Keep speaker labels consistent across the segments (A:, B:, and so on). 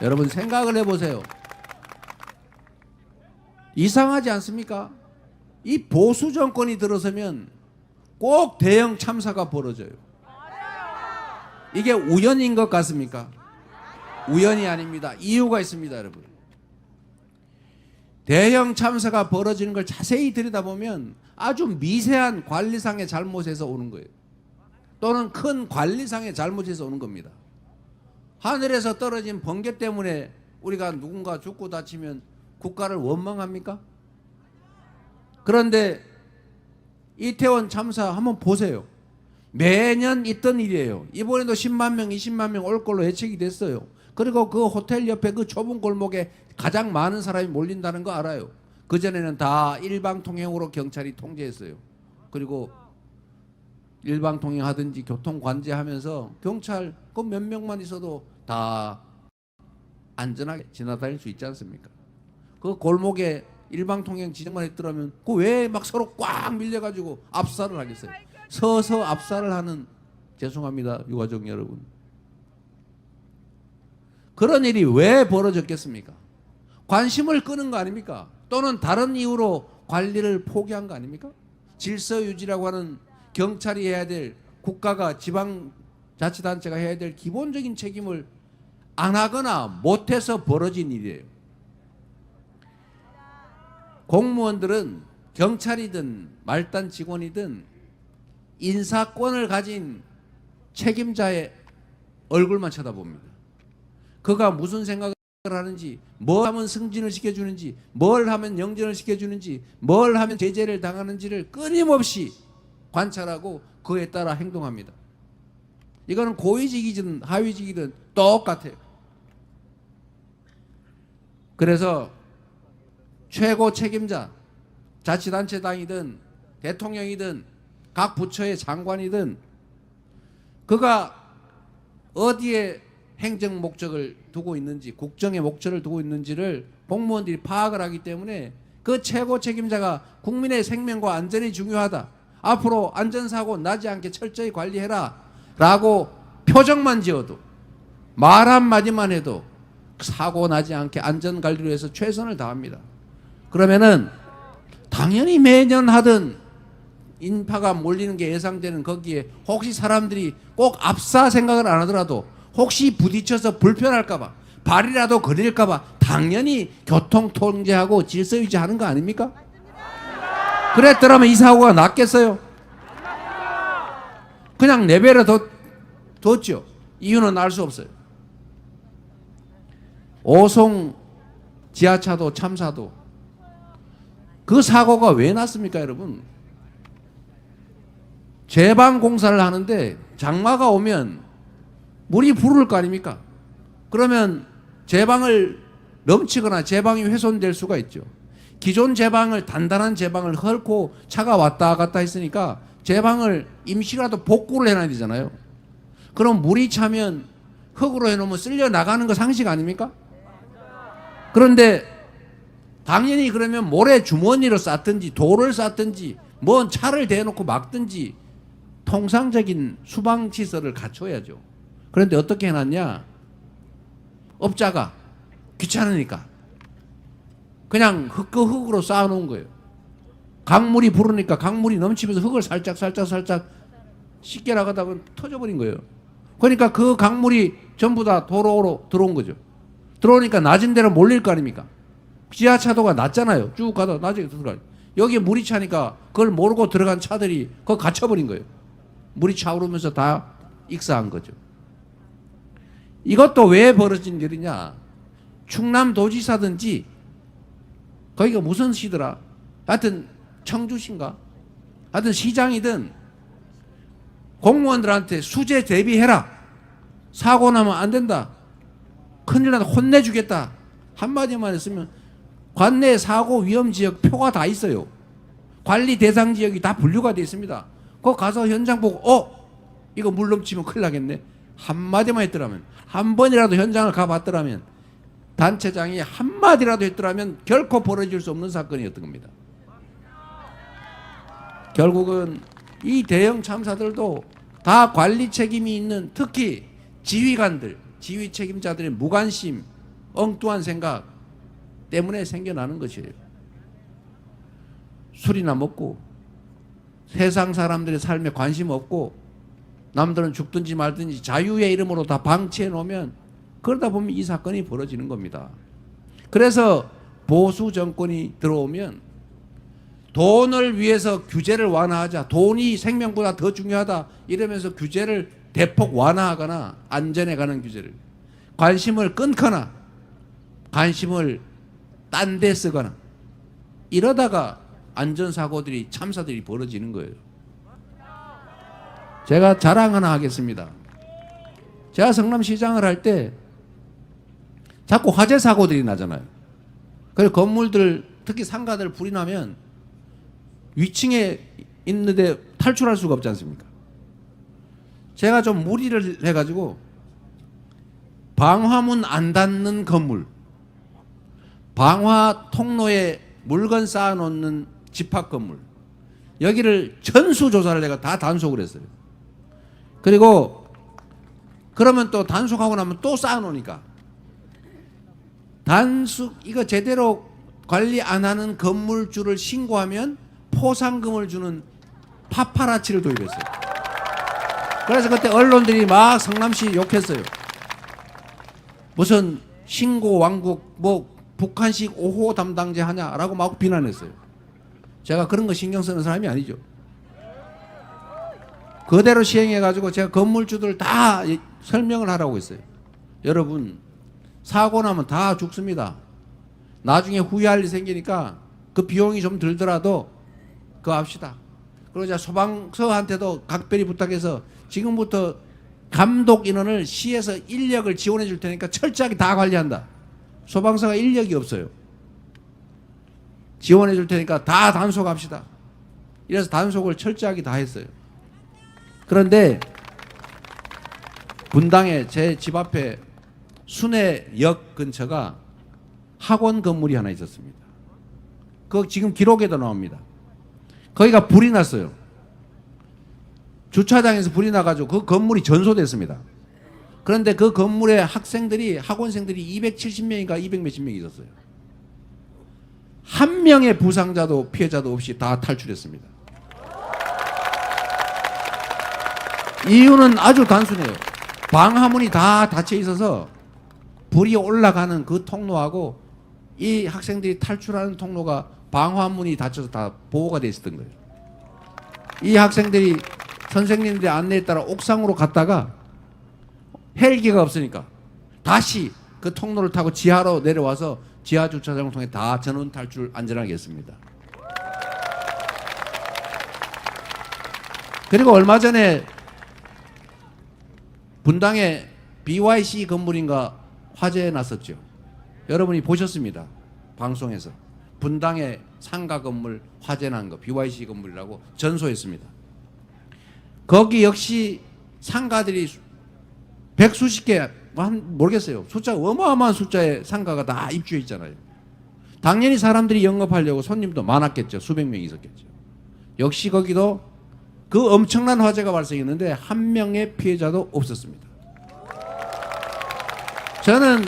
A: 여러분 생각을 해보세요. 이상하지 않습니까? 이 보수 정권이 들어서면 꼭 대형 참사가 벌어져요. 이게 우연인 것 같습니까? 우연이 아닙니다. 이유가 있습니다, 여러분. 대형 참사가 벌어지는 걸 자세히 들여다보면 아주 미세한 관리상의 잘못에서 오는 거예요. 또는 큰 관리상의 잘못에서 오는 겁니다. 하늘에서 떨어진 번개 때문에 우리가 누군가 죽고 다치면 국가를 원망합니까? 그런데 이태원 참사 한번 보세요. 매년 있던 일이에요. 이번에도 10만 명, 20만 명 올 걸로 예측이 됐어요. 그리고 그 호텔 옆에 그 좁은 골목에 가장 많은 사람이 몰린다는 거 알아요. 그전에는 다 일방통행으로 경찰이 통제했어요. 그리고 일방통행하든지 교통관제하면서 경찰 그 몇 명만 있어도 다 안전하게 지나다닐 수 있지 않습니까? 그 골목에 일방통행 지정만 했더라면 그 왜 막 서로 꽉 밀려가지고 압살을 하겠어요? 서서 압살을 하는, 죄송합니다 유가족 여러분, 그런 일이 왜 벌어졌겠습니까? 관심을 끄는 거 아닙니까? 또는 다른 이유로 관리를 포기한 거 아닙니까? 질서 유지라고 하는 경찰이 해야 될, 국가가 지방자치단체가 해야 될 기본적인 책임을 안 하거나 못해서 벌어진 일이에요. 공무원들은 경찰이든 말단 직원이든 인사권을 가진 책임자의 얼굴만 쳐다봅니다. 그가 무슨 생각을 하는지, 뭘 하면 승진을 시켜주는지, 뭘 하면 영전을 시켜주는지, 뭘 하면 제재를 당하는지를 끊임없이 관찰하고 그에 따라 행동합니다. 이거는 고위직이든 하위직이든 똑같아요. 그래서 최고 책임자, 자치단체장이든 대통령이든 각 부처의 장관이든 그가 어디에 행정 목적을 두고 있는지, 국정의 목적을 두고 있는지를 공무원들이 파악을 하기 때문에 그 최고 책임자가 국민의 생명과 안전이 중요하다, 앞으로 안전사고 나지 않게 철저히 관리해라 라고 표정만 지어도, 말 한마디만 해도 사고 나지 않게 안전관리를 위해서 최선을 다합니다. 그러면은 당연히 매년 하던 인파가 몰리는 게 예상되는 거기에 혹시 사람들이 꼭 압사 생각을 안 하더라도 혹시 부딪혀서 불편할까봐, 발이라도 거릴까봐 당연히 교통 통제하고 질서 유지하는 거 아닙니까? 그랬더라면 이 사고가 났겠어요? 그냥 내버려 뒀죠. 이유는 알 수 없어요. 오송 지하차도 참사도 그 사고가 왜 났습니까, 여러분? 제방 공사를 하는데 장마가 오면 물이 부를 거 아닙니까? 그러면 제방을 넘치거나 제방이 훼손될 수가 있죠. 기존 제방을, 단단한 제방을 헐고 차가 왔다 갔다 했으니까 제방을 임시라도 복구를 해놔야 되잖아요. 그럼 물이 차면 흙으로 해놓으면 쓸려 나가는 거 상식 아닙니까? 그런데 당연히 그러면 모래 주머니로 쌌든지 돌을 쌌든지 뭔 차를 대놓고 막든지 통상적인 수방 시설을 갖춰야죠. 그런데 어떻게 해놨냐? 업자가 귀찮으니까 그냥 흙으로 쌓아놓은 거예요. 강물이 부르니까 강물이 넘치면서 흙을 살짝 씻겨 나가다가 터져버린 거예요. 그러니까 그 강물이 전부 다 도로로 들어온 거죠. 들어오니까 낮은 데로 몰릴 거 아닙니까? 지하차도가 낮잖아요. 쭉 가다 나중에 들어가요. 여기에 물이 차니까 그걸 모르고 들어간 차들이 그거 갇혀버린 거예요. 물이 차오르면서 다 익사한 거죠. 이것도 왜 벌어진 일이냐? 충남도지사든지 거기가 무슨 시더라? 하여튼 청주시인가? 하여튼 시장이든 공무원들한테 수재 대비해라. 사고 나면 안 된다. 큰일 나다. 혼내주겠다. 한마디만 했으면 관내 사고 위험 지역 표가 다 있어요. 관리 대상 지역이 다 분류가 되어 있습니다. 그거 가서 현장 보고 이거 물 넘치면 큰일 나겠네. 한마디만 했더라면, 한 번이라도 현장을 가봤더라면, 단체장이 한마디라도 했더라면 결코 벌어질 수 없는 사건이었던 겁니다. 결국은 이 대형 참사들도 다 관리 책임이 있는, 특히 지휘관들, 지휘 책임자들의 무관심, 엉뚱한 생각 때문에 생겨나는 것이에요. 술이나 먹고 세상 사람들의 삶에 관심 없고 남들은 죽든지 말든지 자유의 이름으로 다 방치해 놓으면 그러다 보면 이 사건이 벌어지는 겁니다. 그래서 보수 정권이 들어오면 돈을 위해서 규제를 완화하자, 돈이 생명보다 더 중요하다 이러면서 규제를 대폭 완화하거나 안전에 관한 규제를, 관심을 끊거나 관심을 딴 데 쓰거나 이러다가 안전사고들이, 참사들이 벌어지는 거예요. 제가 자랑 하나 하겠습니다. 제가 성남시장을 할 때 자꾸 화재 사고들이 나잖아요. 그리고 건물들, 특히 상가들 불이 나면 위층에 있는데 탈출할 수가 없지 않습니까? 제가 좀 무리를 해가지고 방화문 안 닫는 건물, 방화 통로에 물건 쌓아놓는 집합 건물, 여기를 전수조사를 내가 다 단속을 했어요. 그리고 그러면 또 단속하고 나면 또 쌓아놓으니까 이거 제대로 관리 안 하는 건물주를 신고하면 포상금을 주는 파파라치를 도입했어요. 그래서 그때 언론들이 막 성남시 욕했어요. 무슨 신고 왕국, 뭐 북한식 5호 담당제 하냐라고 막 비난했어요. 제가 그런 거 신경 쓰는 사람이 아니죠. 그대로 시행해가지고 제가 건물주들 다 설명을 하라고 했어요. 여러분, 사고 나면 다 죽습니다. 나중에 후회할 일이 생기니까 그 비용이 좀 들더라도 그거 합시다. 그리고 이제 소방서한테도 각별히 부탁해서 지금부터 감독 인원을 시에서 인력을 지원해 줄 테니까 철저하게 다 관리한다. 소방서가 인력이 없어요. 지원해 줄 테니까 다 단속합시다. 이래서 단속을 철저하게 다 했어요. 그런데 분당에 제 집 앞에 순회역 근처가 학원 건물이 하나 있었습니다. 그거 지금 기록에도 나옵니다. 거기가 불이 났어요. 주차장에서 불이 나가지고 그 건물이 전소됐습니다. 그런데 그 건물에 학원생들이 270명인가 200 몇십 명이 있었어요. 한 명의 부상자도 피해자도 없이 다 탈출했습니다. 이유는 아주 단순해요. 방화문이 다 닫혀 있어서 불이 올라가는 그 통로하고 이 학생들이 탈출하는 통로가 방화문이 닫혀서 다 보호가 돼 있었던 거예요. 이 학생들이 선생님들의 안내에 따라 옥상으로 갔다가 헬기가 없으니까 다시 그 통로를 타고 지하로 내려와서 지하 주차장을 통해 다 전원 탈출 안전하게 했습니다. 그리고 얼마 전에 분당에 BYC 건물인가 화재에 났었죠. 여러분이 보셨습니다. 방송에서. 분당에 상가 건물 화재 난 거 BYC 건물이라고 전소했습니다. 거기 역시 상가들이 백수십 개, 모르겠어요. 숫자 어마어마한 숫자의 상가가 다 입주해 있잖아요. 당연히 사람들이 영업하려고 손님도 많았겠죠. 수백 명이 있었겠죠. 역시 거기도 그 엄청난 화재가 발생했는데 한 명의 피해자도 없었습니다. 저는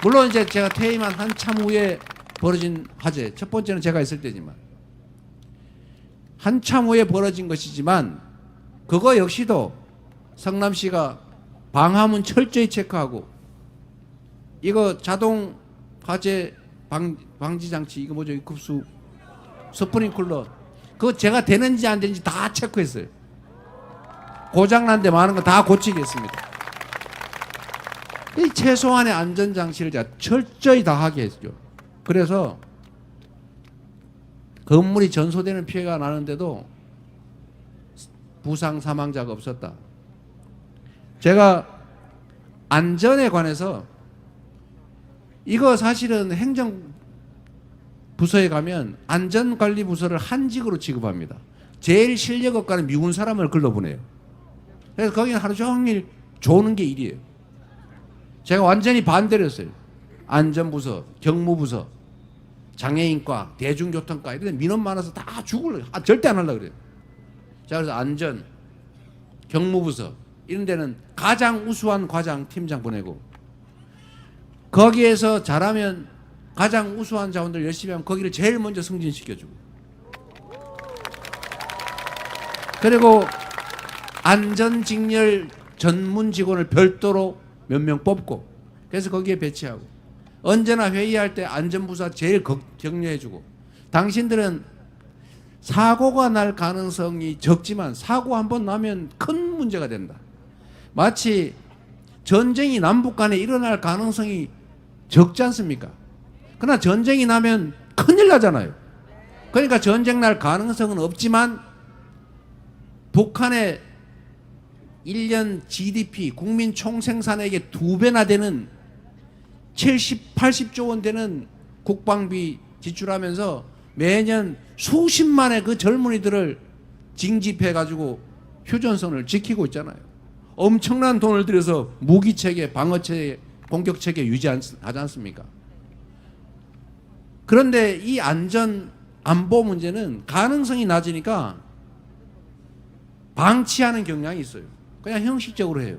A: 물론 이제 제가 퇴임한 한참 후에 벌어진 화재, 첫 번째는 제가 있을 때지만 한참 후에 벌어진 것이지만 그거 역시도 성남시가 방화문 철저히 체크하고 이거 자동 화재 방지 장치 이거 뭐죠? 급수 스프링클러 그거 제가 되는지 안 되는지 다 체크했어요. 고장난 데 많은 거 다 고치겠습니다. 이 최소한의 안전장치를 제가 철저히 다 하게 했죠. 그래서 건물이 전소되는 피해가 나는데도 부상 사망자가 없었다. 제가 안전에 관해서 이거 사실은 행정부서에 가면 안전관리부서를 한직으로 취급합니다. 제일 실력 없가는 미운 사람을 걸러보내요. 그래서 거기는 하루 종일 조는 게 일이에요. 제가 완전히 반대를 했어요. 안전부서, 경무부서, 장애인과, 대중교통과 이런 데 민원 많아서 다 죽을래요. 절대 안 하려고 그래요. 자, 그래서 안전, 경무부서 이런 데는 가장 우수한 과장, 팀장 보내고 거기에서 잘하면 가장 우수한 자원들 열심히 하면 거기를 제일 먼저 승진시켜주고, 그리고 안전직렬 전문 직원을 별도로 몇 명 뽑고, 그래서 거기에 배치하고, 언제나 회의할 때 안전부사 제일 격려해주고. 당신들은 사고가 날 가능성이 적지만 사고 한번 나면 큰 문제가 된다. 마치 전쟁이 남북 간에 일어날 가능성이 적지 않습니까? 그러나 전쟁이 나면 큰일 나잖아요. 그러니까 전쟁 날 가능성은 없지만 북한의 1년 GDP 국민 총생산액의 2배나 되는 70, 80조 원 되는 국방비 지출하면서 매년 수십만의 그 젊은이들을 징집해가지고 휴전선을 지키고 있잖아요. 엄청난 돈을 들여서 무기체계, 방어체계, 공격체계 유지하지 않습니까? 그런데 이 안전, 안보 문제는 가능성이 낮으니까 방치하는 경향이 있어요. 그냥 형식적으로 해요.